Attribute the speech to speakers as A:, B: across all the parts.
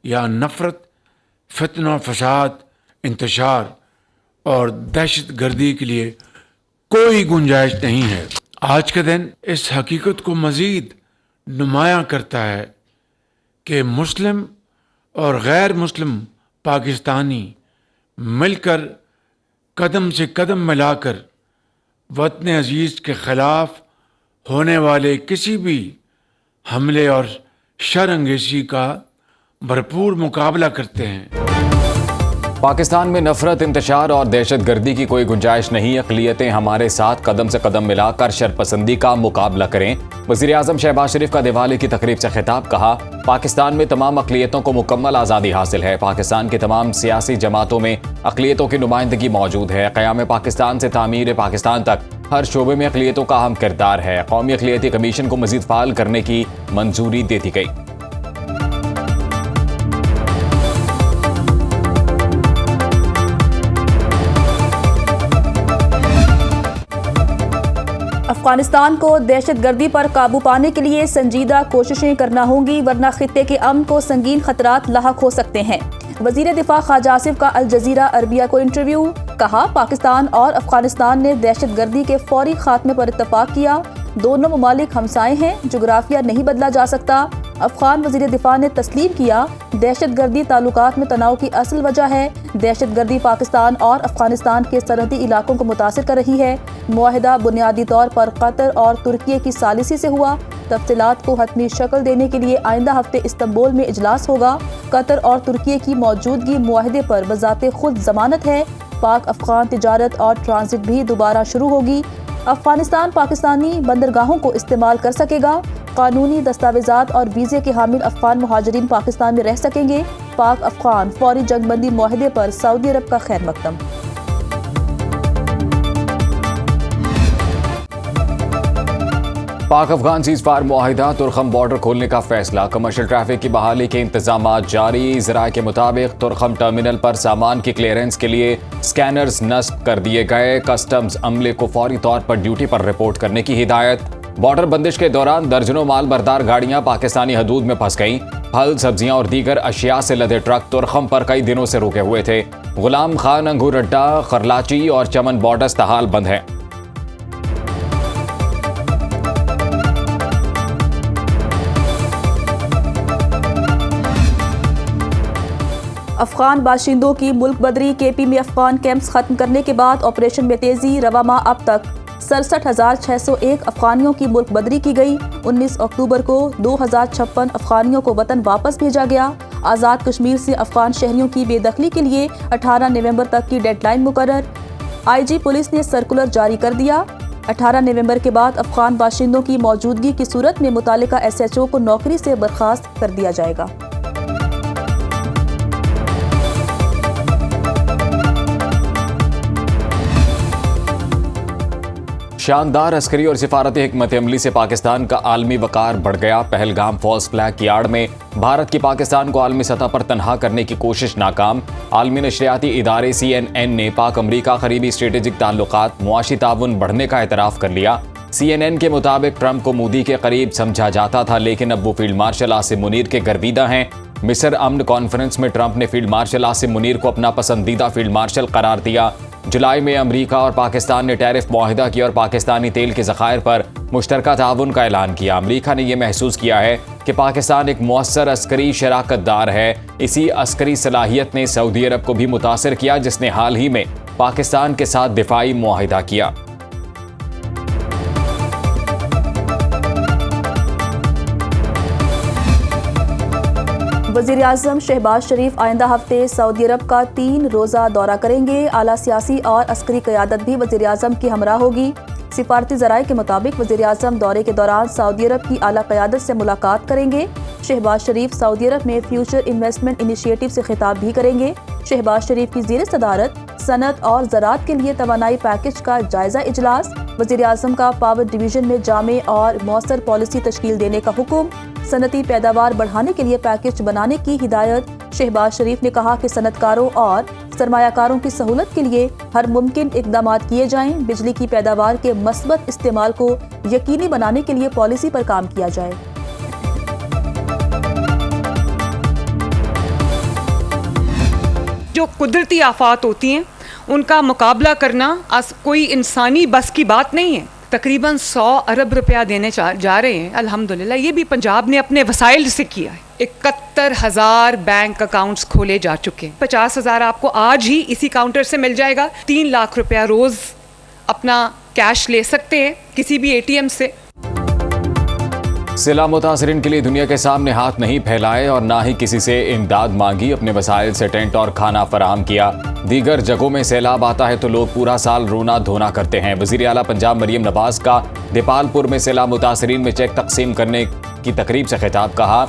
A: या नफ़रत, फितना, फसाद, इंतशार और दहशत गर्दी के लिए कोई गुंजाइश नहीं है। आज का दिन इस हकीकत को मज़ीद नुमायां करता है कि मुस्लिम और गैर मुस्लिम पाकिस्तानी मिलकर कदम से कदम मिलाकर वतन अजीज़ के ख़िलाफ़ होने वाले किसी भी हमले और शर अंगेज़ी का भरपूर मुकाबला करते हैं।
B: पाकिस्तान में नफरत, इंतशार और दहशत गर्दी की कोई गुंजाइश नहीं। अक़लियतें हमारे साथ कदम से कदम मिलाकर शरपसंदी का मुकाबला करें। वज़ीर आज़म शहबाज शरीफ का दिवाली की तकरीब से खिताब। कहा, पाकिस्तान में तमाम अक़लियतों को मुकम्मल आज़ादी हासिल है। पाकिस्तान की तमाम सियासी जमातों में अक़लियतों की नुमाइंदगी मौजूद है। क़याम पाकिस्तान से तामीर पाकिस्तान तक हर शोबे में अक़लियतों का अहम किरदार है। कौमी अक़लियती कमीशन को मज़ीद फ़ाल करने की मंजूरी दे दी गई।
C: अफगानिस्तान को दहशतगर्दी पर काबू पाने के लिए संजीदा कोशिशें करना होंगी, वरना खित्ते के अमन को संगीन खतरात लाहक हो सकते हैं। वज़ीर दिफा ख्वाजा आसिफ का अल जज़ीरा अरबिया को इंटरव्यू। कहा, पाकिस्तान और अफगानिस्तान ने दहशतगर्दी के फौरी खात्मे पर इत्तफाक किया। दोनों ममालिक हमसाए हैं, जोग्राफिया नहीं बदला जा सकता। अफगान वज़ीर दिफा ने तस्लीम किया, दहशतगर्दी ताल्लुकात में तनाव की असल वजह है। दहशतगर्दी पाकिस्तान और अफगानिस्तान के सरहदी इलाकों को मुतासिर कर रही है। मुआहिदा बुनियादी तौर पर कतर और तुर्की की सालिसी से हुआ। तफसीलात को हतमी शक्ल देने के लिए आइंदा हफ्ते इस्तांबुल में इजलास होगा। कतर और तुर्की की मौजूदगी मुआहिदे पर बजाते खुद जमानत है। पाक अफगान तिजारत और ट्रांजिट भी दोबारा शुरू होगी। अफगानिस्तान पाकिस्तानी बंदरगाहों को इस्तेमाल कर सकेगा। कानूनी दस्तावेजात और वीज़े के हामिल अफगान मुहाजिरीन पाकिस्तान में रह सकेंगे। पाक अफगान फौरी जंगबंदी मुआहिदे पर सऊदी अरब का खैर मकदम।
B: पाक अफगान सीज फायर मुआहिदा, तुरखम बॉर्डर खोलने का फैसला। कमर्शियल ट्रैफिक की बहाली के इंतजाम जारी। ज़राए के मुताबिक तुरखम टर्मिनल पर सामान की क्लियरेंस के लिए स्कैनर्स नस्ब कर दिए गए। कस्टम्स अमले को फौरी तौर पर ड्यूटी पर रिपोर्ट करने की हिदायत। बॉर्डर बंदिश के दौरान दर्जनों माल बरदार गाड़ियां पाकिस्तानी हदूद में फंस गईं। फल, सब्जियां और दीगर अशिया से लदे ट्रक तुरखम पर कई दिनों से रुके हुए थे। गुलाम खान अंगूर अड्डा, खरलाची और चमन बॉर्डर्स तहाल बंद हैं।
C: अफगान बाशिंदों की मुल्क बदरी। केपी में अफगान कैंप्स खत्म करने के बाद ऑपरेशन में तेजी। रवा माह अब तक 67,601 अफगानियों की मुल्क बदरी की गई। 19 अक्टूबर को 2056 अफगानियों को वतन वापस भेजा गया। आज़ाद कश्मीर से अफगान शहरियों की बेदखली के लिए 18 नवंबर तक की डेडलाइन मुकर्रर। IG पुलिस ने सर्कुलर जारी कर दिया। 18 नवंबर के बाद अफगान बाशिंदों की मौजूदगी की सूरत में मुतालिका SHO को नौकरी से बर्खास्त कर दिया जाएगा।
B: शानदार अस्करी और सिफारती हिकमत अमली से पाकिस्तान का आलमी वकार बढ़ गया। पहलगाम फॉल्स फ्लैग यार्ड में भारत की पाकिस्तान को आलमी सतह पर तनहा करने की कोशिश नाकाम। आलमी नशरियाती इदारे CNN ने पाक अमरीका करीबी स्ट्रेटेजिक ताल्लुकात, मुआशी ताउन बढ़ने का एतराफ़ कर लिया। CNN के मुताबिक ट्रंप को मोदी के करीब समझा जाता था, लेकिन अब वो फील्ड मार्शल आसिम मुनीर के गर्विदा हैं। मिस्र अमन कॉन्फ्रेंस में ट्रंप ने फील्ड मार्शल आसिम मुनीर को अपना पसंदीदा फील्ड मार्शल करार दिया। जुलाई में अमरीका और पाकिस्तान ने टैरिफ मुआहिदा किया और पाकिस्तानी तेल के ज़खायर पर मुश्तरका ताउन का ऐलान किया। अमरीका ने यह महसूस किया है कि पाकिस्तान एक मुअस्सर अस्करी शराकतदार है। इसी अस्करी सलाहियत ने सऊदी अरब को भी मुतासर किया, जिसने हाल ही में पाकिस्तान के साथ दिफाई मुआहिदा किया।
C: वज़ीर आज़म शहबाज शरीफ आइंदा हफ्ते सऊदी अरब का 3 रोज़ा दौरा करेंगे। आला सियासी और अस्करी क़यादत भी वज़ीर आज़म की हमरा होगी। सिफारती ज़राए के मुताबिक वज़ीर आज़म दौरे के दौरान सऊदी अरब की आला क़यादत से मुलाकात करेंगे। शहबाज शरीफ सऊदी अरब में फ्यूचर इन्वेस्टमेंट इनिशिएटिव से खिताब भी करेंगे। शहबाज शरीफ की ज़ेर सदारत सनत और ज़राअत के लिए तवानाई पैकेज का जायज़ा इजलास। वज़ीर आज़म का पावर डिवीज़न में जामे और मौसर पॉलिसी तश्कील देने का हुक्म। सनती पैदावार बढ़ाने के लिए पैकेज बनाने की हिदायत। शहबाज शरीफ ने कहा कि सनतकारों और सरमायाकारों की सहूलत के लिए हर मुमकिन इकदाम किए जाएं। बिजली की पैदावार के मस्बत इस्तेमाल को यकीनी बनाने के लिए पॉलिसी पर काम किया जाए।
D: जो कुदरती आफात होती हैं उनका मुकाबला करना कोई इंसानी बस की बात नहीं है। तकरीबन 100 अरब रुपया देने जा रहे हैं अल्हम्दुलिल्लाह। ये भी पंजाब ने अपने वसाइल से किया है। 71,000 बैंक अकाउंट्स खोले जा चुके हैं। 50,000 आपको आज ही इसी काउंटर से मिल जाएगा। 3 लाख रुपया रोज़ अपना कैश ले सकते हैं किसी भी ATM से।
B: सैलाब मुतासरीन के लिए दुनिया के सामने हाथ नहीं फैलाए और ना ही किसी से इमदाद मांगी। अपने वसाइल से टेंट और खाना फराहम किया। दीगर जगहों में सैलाब आता है तो लोग पूरा साल रोना धोना करते हैं। वज़ीर आला पंजाब मरियम नवाज का दीपालपुर में सैलाब मुतासरीन में चेक तकसीम करने की तकरीब से खिताब। कहा,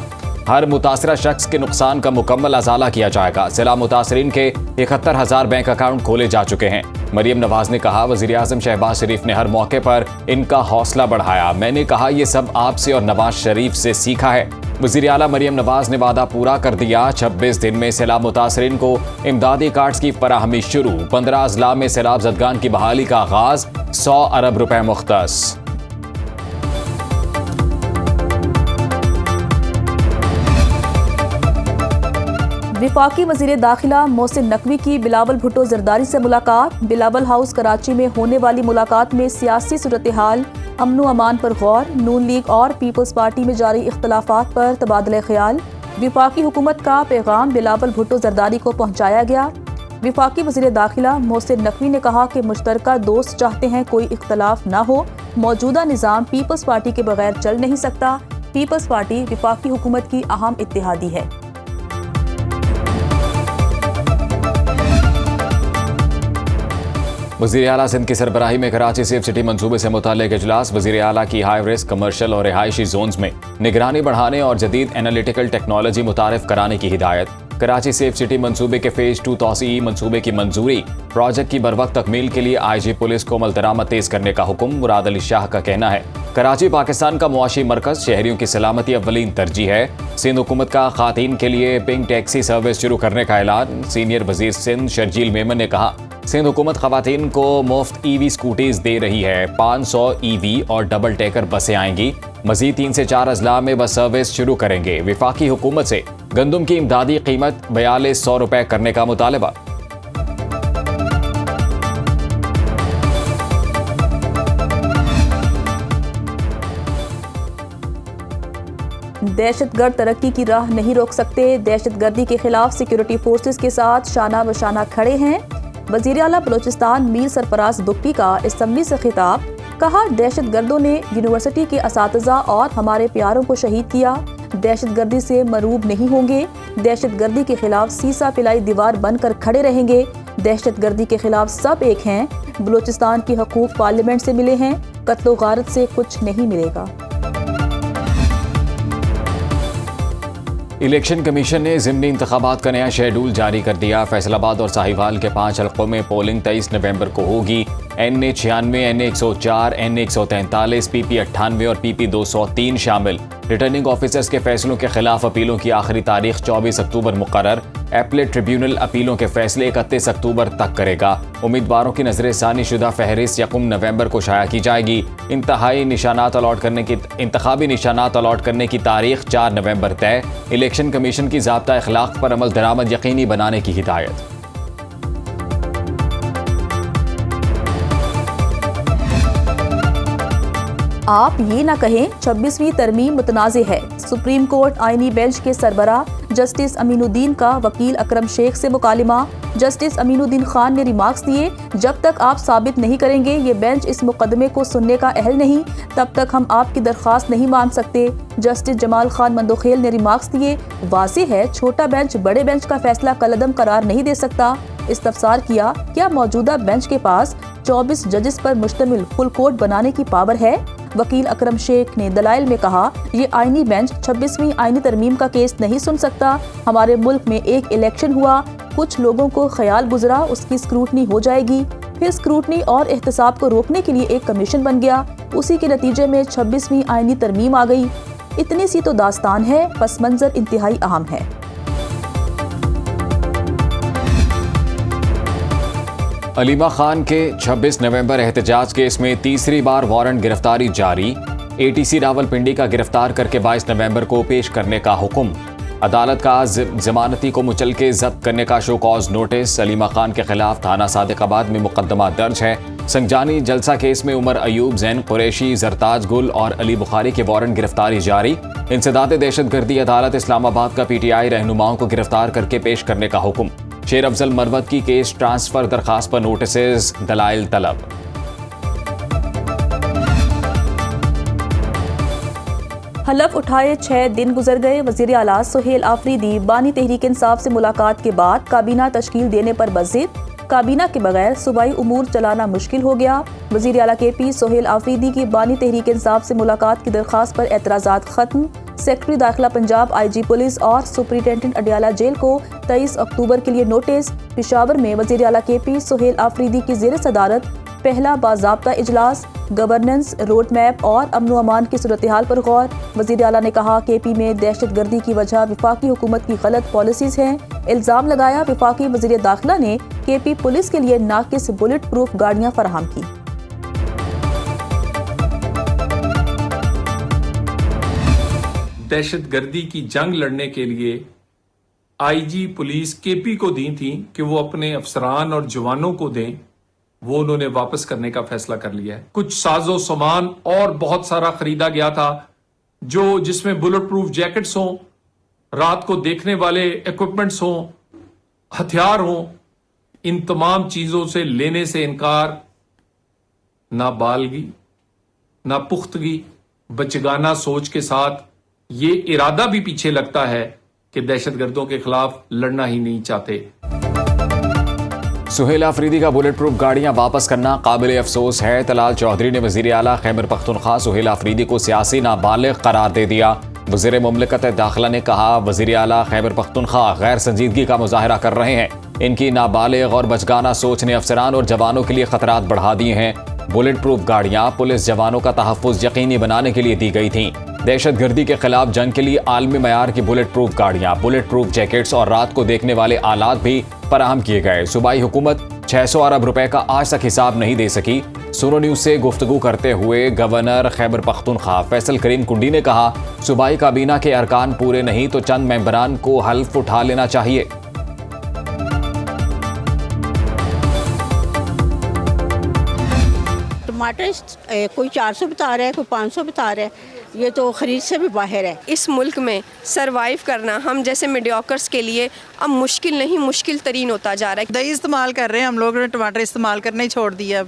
B: हर मुतासरा शख्स के नुकसान का मुकम्मल अजाला किया जाएगा। सैलाब मुतासरीन के 71,000 बैंक अकाउंट खोले जा चुके हैं। मरियम नवाज ने कहा, वज़ीर आज़म शहबाज शरीफ ने हर मौके पर इनका हौसला बढ़ाया। मैंने कहा, ये सब आपसे और नवाज शरीफ से सीखा है। वज़ीर आला मरियम नवाज ने वादा पूरा कर दिया। 26 दिन में सैलाब मुतासरीन को इमदादी कार्ड्स की फराहमी शुरू। 15 अजला में सैलाब ज़दगान की बहाली का आगाज। 100 अरब रुपए मुख्तस।
C: वफाकी वज़ीर दाखिला मोहसिन नकवी की बिलावल भुट्टो जरदारी से मुलाकात। बिलावल हाउस कराची में होने वाली मुलाकात में सियासी सूरत हाल, अमन अमान पर गौर, नून लीग और पीपल्स पार्टी में जारी इख्तलाफात पर तबादला ख्याल। वफाकी हुकूमत का पैगाम बिलावल भुट्टो जरदारी को पहुँचाया गया। वफाकी वज़ीर दाखिला मोहसिन नकवी ने कहा कि मुश्तरका दोस्त चाहते हैं कोई इख्तलाफ न हो। मौजूदा निज़ाम पीपल्स पार्टी के बगैर चल नहीं सकता। पीपल्स पार्टी वफाकी हुकूमत की अहम इत्तेहादी है।
B: वज़ीर आला सिंध की सरबराही में कराची सेफ सिटी मंसूबे से मुताल्लिक़ इजलास। वज़ीर आला की हाई रिस्क कमर्शियल और रिहायशी जोन्स में निगरानी बढ़ाने और जदीद एनालिटिकल टेक्नोलॉजी मुतारिफ कराने की हिदायत। कराची सेफ सिटी मंसूबे के फेज 2 तौसीई मंसूबे की मंजूरी। प्रोजेक्ट की बरवक्त तकमील के लिए IG पुलिस को अमल दरामद तेज करने का हुक्म। मुराद अली शाह का कहना है, कराची पाकिस्तान का मुआशी मरकज, शहरियों की सलामती अव्वलीन तरजीह है। सिंध हुकूमत का खातीन के लिए पिंक टैक्सी सर्विस शुरू करने का ऐलान। सीनियर वजीर सिंध शर्जील मेमन ने कहा, सिंध हुकूमत खवातीन को मुफ्त EV स्कूटीज दे रही है। 500 EV और डबल टेकर बसें आएंगी। मजीद 3 से 4 अजला में बस सर्विस शुरू करेंगे। वफाकी हुकूमत से गंदम की इमदादी कीमत 4200 रुपए करने का मुतालबा।
C: दहशतगर्द तरक्की की राह नहीं रोक सकते। दहशतगर्दी के खिलाफ सिक्योरिटी फोर्सेस के साथ शाना बशाना खड़े हैं। वज़ीर आला बलोचिस्तान मीर सरफराज दुक्की का असम्बली से खिताब। कहा, दहशतगर्दों ने यूनिवर्सिटी के असातिज़ा और हमारे प्यारों को शहीद किया। दहशतगर्दी से मरूब नहीं होंगे। दहशतगर्दी के खिलाफ सीसा पिलाई दीवार बनकर खड़े रहेंगे। दहशतगर्दी के खिलाफ सब एक हैं। बलोचिस्तान के हकूक़ पार्लियामेंट से मिले हैं। कत्लो गारत से कुछ नहीं मिलेगा।
B: इलेक्शन कमीशन ने ज़िमनी इंतखाबात का नया शेड्यूल जारी कर दिया। फैसलाबाद और साहिवाल के 5 हलकों में पोलिंग 23 नवंबर को होगी। NA 96, NA 104, NA 143, PP 98 और PP 203 शामिल। रिटर्निंग ऑफिसर्स के फैसलों के खिलाफ अपीलों की आखिरी तारीख 24 अक्टूबर मुकर्रर। एपलेट ट्रिब्यूनल अपीलों के फैसले 31 अक्टूबर तक करेगा। उम्मीदवारों की नजरसानी शुदा फहरिस्त 1 नवंबर को शाया की जाएगी। इंतहाई निशानात इंतखाबी निशानात अलॉट करने की तारीख 4 नवंबर तय। इलेक्शन कमीशन की ज़ाब्ता इखलाक पर अमल दरामद यकीनी बनाने की हिदायत।
C: आप ये ना कहें 26वीं तरमीम मुतनाज़े है। सुप्रीम कोर्ट आईनी बेंच के सरबरा जस्टिस अमीनुद्दीन का वकील अकरम शेख से मुकालिमा। जस्टिस अमीनुद्दीन खान ने रिमार्क्स दिए, जब तक आप साबित नहीं करेंगे ये बेंच इस मुकदमे को सुनने का अहल नहीं, तब तक हम आपकी दरख्वास्त नहीं मान सकते। जस्टिस जमाल खान मंदोखेल ने रिमार्क्स दिए, वाज़ेह है छोटा बेंच बड़े बेंच का फैसला कलअदम करार नहीं दे सकता। इस्तफसार किया, क्या मौजूदा बेंच के पास 24 जजेस पर मुश्तमिल फुल कोर्ट बनाने की पावर है? वकील अकरम शेख ने दलाइल में कहा, ये आईनी बेंच 26वीं आईनी तरमीम का केस नहीं सुन सकता। हमारे मुल्क में एक इलेक्शन हुआ, कुछ लोगों को ख्याल गुजरा उसकी स्क्रूटनी हो जाएगी, फिर स्क्रूटनी और एहतसाब को रोकने के लिए एक कमीशन बन गया, उसी के नतीजे में 26वीं आईनी तरमीम आ गई। इतनी सी तो दास्तान है, पस मंजर इंतहाई अहम है।
B: अलीमा खान के 26 नवंबर एहतजाज केस में तीसरी बार वारंट गिरफ्तारी जारी। ATC रावलपिंडी का गिरफ्तार करके 22 नवंबर को पेश करने का हुक्म। अदालत का जमानती को मुचलके जब्त करने का show cause notice. Salima Khan के खिलाफ थाना सादिकाबाद में मुकदमा दर्ज है। संजानी जलसा केस में उमर अयूब, जैन कुरैशी, जरताज गुल और अली बुखारी के वारंट गिरफ्तारी जारी। इंसदाद दहशतगर्दी अदालत इस्लामाबाद का पीटीआई रहनुमाओं को गिरफ्तार करके पेश करने का हुक्म। शेर अफजल मरवत की केस ट्रांसफर दरखास्त पर नोटिस, दलाइल तलब।
C: हलफ उठाए 6 दिन गुजर गए। वज़ीर आला सुहेल आफरीदी बानी तहरीक इंसाफ से मुलाकात के बाद काबीना तश्कील देने पर बज़िद। काबीना के बगैर सूबाई उमूर चलाना मुश्किल हो गया। वज़ीर आला KP सुहेल आफरीदी की बानी तहरीक इंसाफ से मुलाकात की दरख्वास्त पर एतराज़ात खत्म। सेक्रेटरी दाखिला पंजाब, IG पुलिस और सुपरिटेंडेंट अडियाला जेल को 23 अक्टूबर के लिए नोटिस। पेशावर में वज़ीर आला KP सुहेल आफरीदी की ज़ेर सदारत पहला बाज़ाब्ता इजलास, गवर्नेंस, रोड मैप और अमन अमान की सूरत हाल पर गौर। वज़ीर आला ने कहा KP में दहशत गर्दी की वजह विफाकी हुकूमत की गलत पॉलिसीज़ हैं। इल्ज़ाम लगाया विफाकी वज़ीर दाखिला ने KP पुलिस के लिए नाकिस बुलेट प्रूफ गाड़ियाँ फराहम की।
E: दहशत गर्दी की जंग लड़ने के लिए IG पुलिस KP को दी थी कि वो अपने अफसरान और जवानों को दें, वो उन्होंने वापस करने का फैसला कर लिया है। कुछ साजो सामान और बहुत सारा खरीदा गया था जिसमें बुलेट प्रूफ जैकेट्स हों, रात को देखने वाले इक्विपमेंट्स हों, हथियार हों। इन तमाम चीजों से लेने से इनकार, ना बालगी ना पुख्तगी, बचगाना सोच के साथ ये इरादा भी पीछे लगता है कि दहशतगर्दों के खिलाफ लड़ना ही नहीं चाहते।
B: सुहेल आफरीदी का बुलेट प्रूफ गाड़ियां वापस करना काबिल अफसोस है। तलाल चौधरी ने वज़ीर आला खैबर पख्तूनख्वा सुहेल आफरीदी को सियासी नाबालिग करार दे दिया। वज़ीर मुमलिकत दाखिला ने कहा वज़ीर आला खैबर पख्तूनख्वा गैर संजीदगी का मुजाहरा कर रहे हैं। इनकी नाबालिग और बचगाना सोच ने अफसरान और जवानों के लिए खतरात बढ़ा दिए हैं। बुलेट प्रूफ गाड़ियां पुलिस जवानों का तहफ़्फ़ुज़ यकीनी बनाने के लिए दी गई थीं। दहशत गर्दी के खिलाफ जंग के लिए आलमी मयार की बुलेट प्रूफ गाड़ियां, बुलेट प्रूफ जैकेट्स और रात को देखने वाले आलात भी फराहम किए गए। सूबाई हुकूमत 600 अरब रुपए का आज तक हिसाब नहीं दे सकी। सुनो न्यूज़ से गुफ्तगू करते हुए गवर्नर खैबर पख्तूनख्वा फैसल करीम कुंडी ने कहा सूबाई काबीना के अरकान पूरे नहीं तो चंद मेंबरान को हल्फ उठा लेना चाहिए।
F: टमाटर कोई 400 बता रहा है, कोई 500 बता रहा है। ये तो खरीद से भी बाहर है।
G: इस मुल्क में सरवाइव करना हम जैसे मीडियोकर्स के लिए अब मुश्किल नहीं, मुश्किल तरीन होता जा रहा है।
H: दही इस्तेमाल कर रहे हैं हम लोग, टमाटर इस्तेमाल करना ही छोड़ दिया।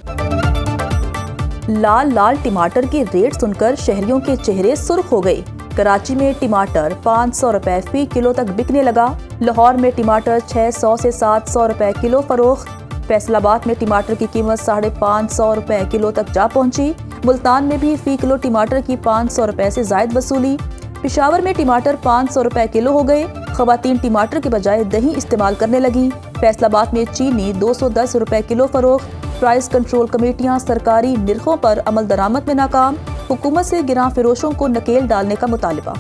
C: लाल लाल टमाटर के रेट सुनकर शहरियों के चेहरे सुर्ख हो गए। कराची में टमाटर 500 रुपए फी किलो तक बिकने लगा। लाहौर में टमाटर 600 से 700 रुपए किलो फरोख्त। फैसलाबाद में टमाटर की कीमत 550 रुपए किलो तक जा पहुंची। मुल्तान में भी फी किलो टमाटर की 500 रुपए से जायद वसूली। पेशावर में टमाटर 500 रुपए किलो हो गए। खवातीन टमाटर के बजाय दही इस्तेमाल करने लगी। फैसलाबाद में चीनी 210 रुपए किलो फरोख्त। प्राइस कंट्रोल कमेटियां सरकारी निर्खों पर अमल दरामद में नाकाम। हुकूमत से गिरां फरोशों को नकेल डालने का मुतालबा।